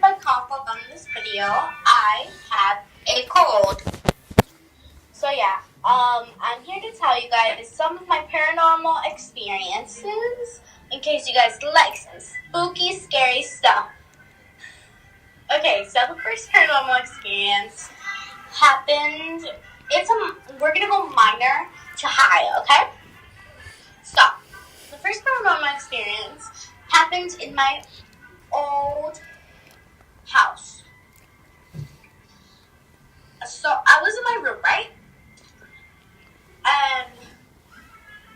I cough up on this video, I have a cold. So yeah, I'm here to tell you guys some of my paranormal experiences in case you guys like some spooky, scary stuff. Okay, so the first paranormal experience happened. We're gonna go minor to high, okay? So, the first paranormal experience happened in my old house. So, I was in my room, right? And,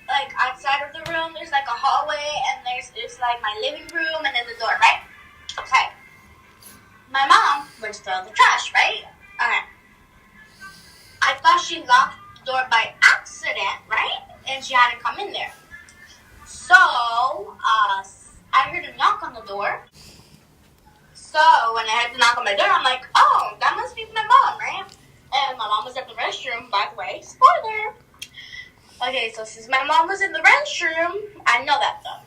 like, outside of the room, there's, like, a hallway, and there's like, my living room, and then the door, right? Okay. My mom went to throw the trash, right? Okay. I thought she locked the door by accident, right? And she hadn't come in there. So, I heard a knock on the door. So, when I had to knock on my door, I'm like, oh, that must be my mom, right? And my mom was at the restroom, by the way. Spoiler! Okay, so since my mom was in the restroom, I know that though.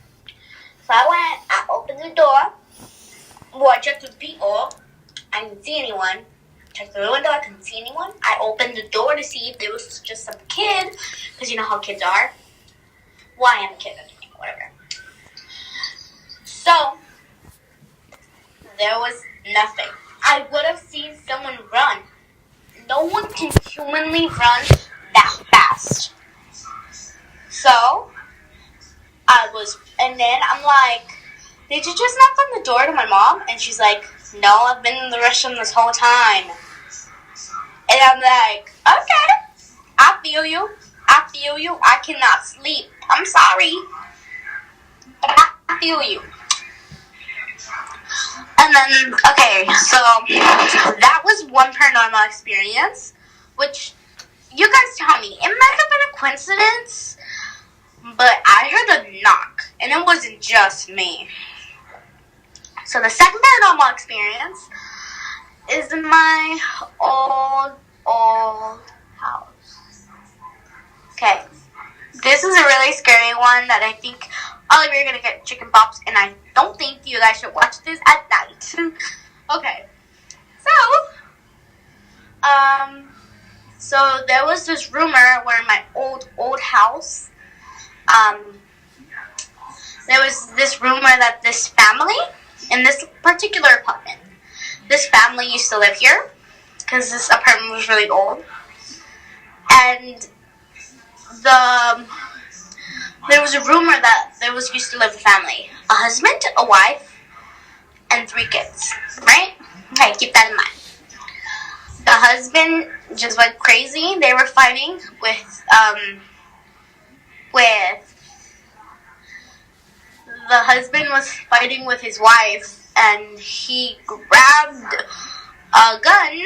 So I opened the door. Well, I checked with people. I didn't see anyone. Checked the window, I couldn't see anyone. I opened the door to see if there was just some kid. Because you know how kids are. Well, I am a kid, whatever. So, there was nothing. I would have seen someone run. No one can humanly run that fast. So, and then I'm like, did you just knock on the door to my mom? And she's like, no, I've been in the restroom this whole time. And I'm like, okay, I feel you. I cannot sleep. I'm sorry. But I feel you. And then, okay, so that was one paranormal experience, which you guys tell me, it might have been a coincidence, but I heard a knock, and it wasn't just me. So the second paranormal experience is in my old house. Okay, this is a really scary one that I think all of you are going to get chicken pox, and I don't think you guys should watch this at night. Okay, so there was this rumor where in my old house, there was this rumor that this family, in this particular apartment, this family used to live here, because this apartment was really old, and there was a rumor that there used to live a family, a husband, a wife, and 3 kids, right? Okay, keep that in mind. The husband just went crazy. They were fighting with the husband was fighting with his wife, and he grabbed a gun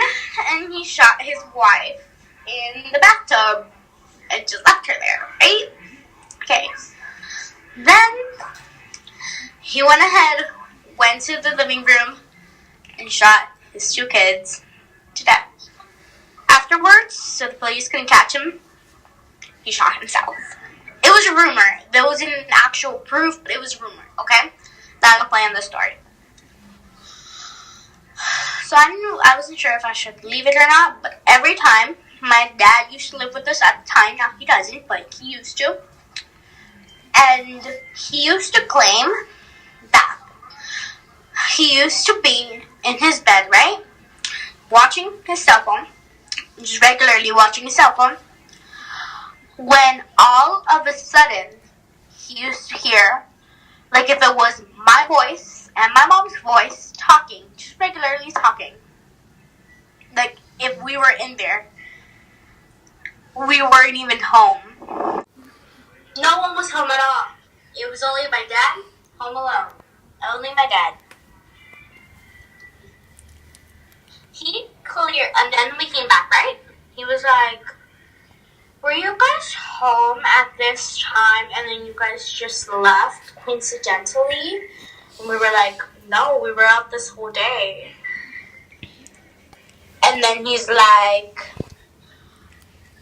and he shot his wife in the bathtub and just left her there, right? Okay. Then he went ahead, went to the living room, and shot his 2 kids to death. Afterwards, so the police couldn't catch him, he shot himself. It was a rumor. There wasn't actual proof, but it was a rumor, okay? That'll play on the story. So I wasn't sure if I should leave it or not, but every time, my dad used to live with us at the time. Now he doesn't, but he used to. And he used to claim that he used to be in his bed, right? Watching his cell phone. Just regularly watching his cell phone. When all of a sudden, he used to hear, like if it was my voice and my mom's voice talking, just regularly talking. Like if we were in there, we weren't even home. No one was home at all. It was only my dad, home alone. Only my dad. He cleared, and then we came back, right? He was like, were you guys home at this time and then you guys just left coincidentally? And we were like, no, we were out this whole day. And then he's like,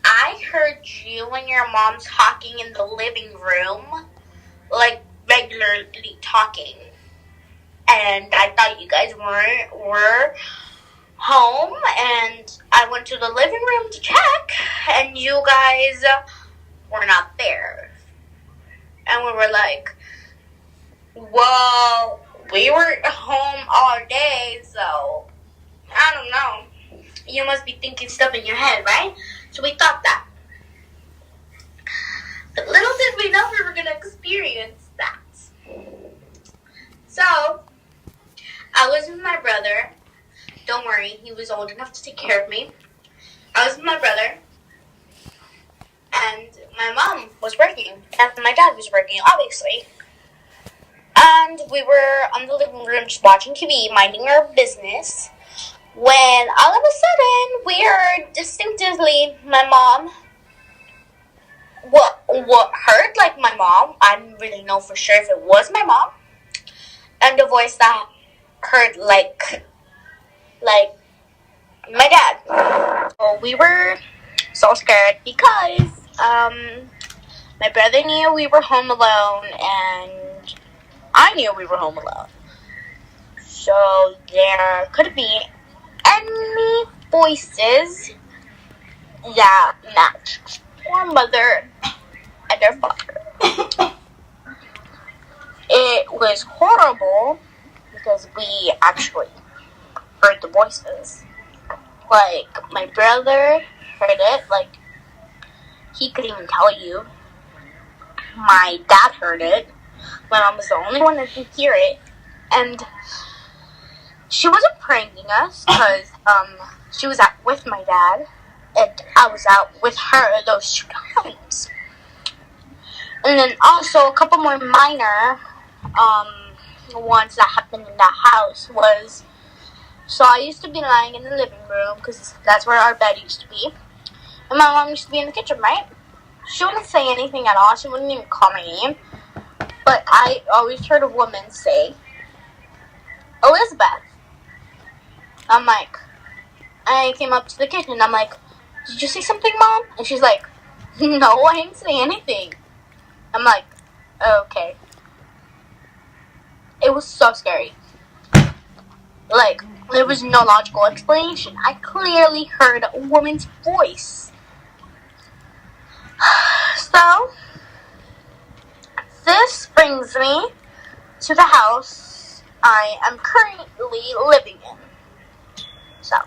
I heard you and your mom talking in the living room, like regularly talking. and I thought you guys were home, and I went to the living room to check, and you guys were not there. And we were like, well, we were home all day, so I don't know. You must be thinking stuff in your head, right? So we thought that. But little did we know we were going to experience that. So, I was with my brother. Don't worry, he was old enough to take care of me. I was with my brother. And my mom was working. And my dad was working, obviously. And we were on the living room just watching TV, minding our business. When all of a sudden, we heard distinctively my mom. What heard like my mom. I didn't really know for sure if it was my mom. And a voice that heard like my dad. So we were so scared because my brother knew we were home alone and I knew we were home alone. So there could be any voices that matched our mother and our father. It was horrible because we actually heard the voices. Like, my brother heard it, like, he could even tell you. My dad heard it. My mom was the only one that didn't hear it. And she wasn't pranking us because she was out with my dad. And I was out with her those 2 times. And then also a couple more minor ones that happened in that house was, so I used to be lying in the living room because that's where our bed used to be. And my mom used to be in the kitchen, right? She wouldn't say anything at all. She wouldn't even call my name. But I always heard a woman say, Elizabeth. I'm like, I came up to the kitchen. I'm like, did you say something, Mom? And she's like, no, I didn't say anything. I'm like, okay. It was so scary. Like, there was no logical explanation. I clearly heard a woman's voice. So, this brings me to the house I am currently living in. So,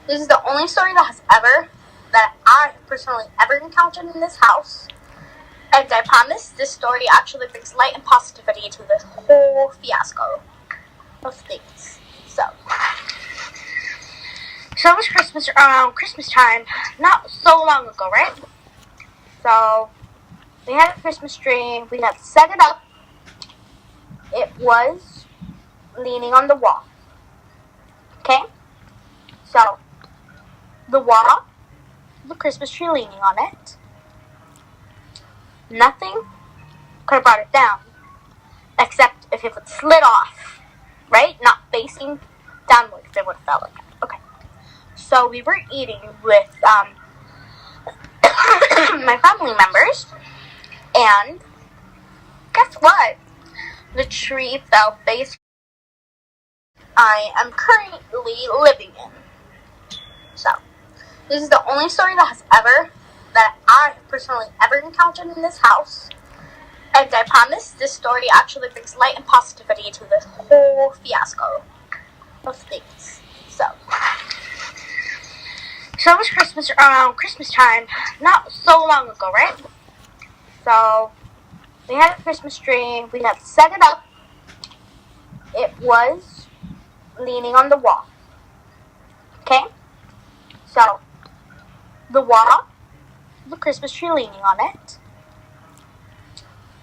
this is the only story that I personally ever encountered in this house. And I promise this story actually brings light and positivity to this whole fiasco of things. So it was Christmas, around Christmas time, not so long ago, right? So, we had a Christmas tree, we had set it up. It was leaning on the wall. Okay? So, the wall, the Christmas tree leaning on it. Nothing could have brought it down, except if it would slid off, right? Not facing downward, if it would have fell like that. Okay. So we were eating with my family members, and guess what? The tree fell face I am currently living in. So, this is the only story that I personally ever encountered in this house. And I promise this story actually brings light and positivity to this whole fiasco of things. So it was Christmas, around Christmas time, not so long ago, right? So, we had a Christmas tree, we had set it up. It was leaning on the wall. Okay? So, the wall, the Christmas tree leaning on it.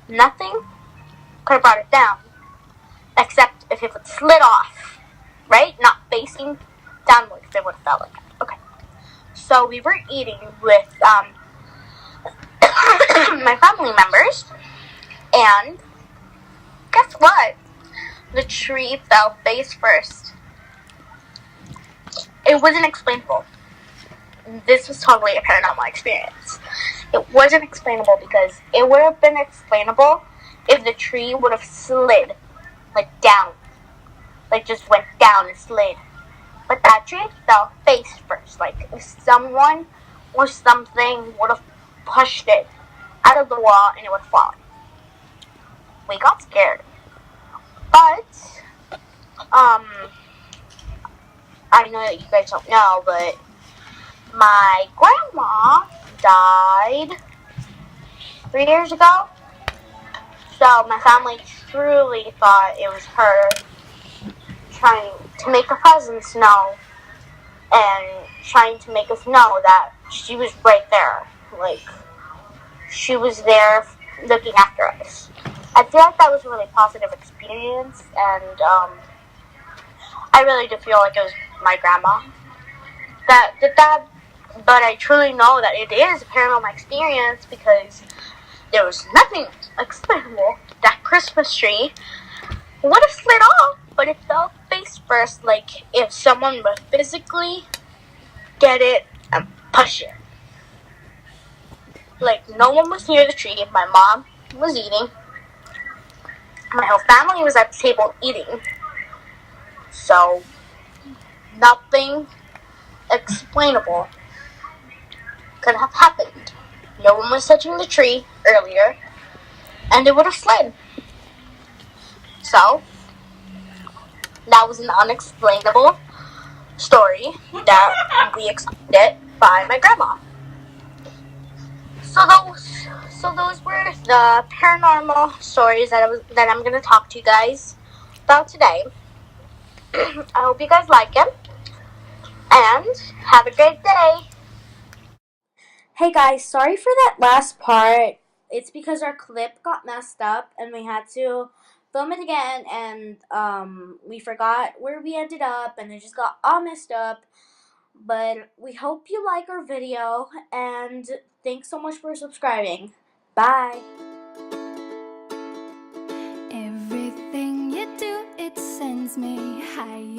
Nothing could have brought it down, except if it would slid off, right? Not facing downward, if it would have fell like that. Okay. So we were eating with my family members, and guess what? The tree fell face first. It wasn't explainable. This was totally a paranormal experience. It wasn't explainable because it would have been explainable if the tree would have slid, like, down, like just went down and slid. But that tree fell face first. Like if someone or something would have pushed it out of the wall and it would fall. We got scared. But I know that you guys don't know, but my grandma died 3 years ago. So my family truly thought it was her trying to make her presence known and trying to make us know that she was right there. Like, she was there looking after us. I feel like that was a really positive experience, and I really do feel like it was my grandma that did that. But I truly know that it is a paranormal experience because there was nothing explainable. That Christmas tree would have slid off, but it fell face first, like if someone would physically get it and push it. Like, no one was near the tree. My mom was eating. My whole family was at the table eating. So, nothing explainable could have happened. No one was touching the tree earlier, and it would have slid. So, that was an unexplainable story that we explained by my grandma. So those were the paranormal stories that I'm gonna talk to you guys about today. I hope you guys like them, and have a great day. Hey guys, sorry for that last part. It's because our clip got messed up and we had to film it again, and we forgot where we ended up and it just got all messed up. But we hope you like our video, and thanks so much for subscribing. Bye. Everything you do, it sends me higher.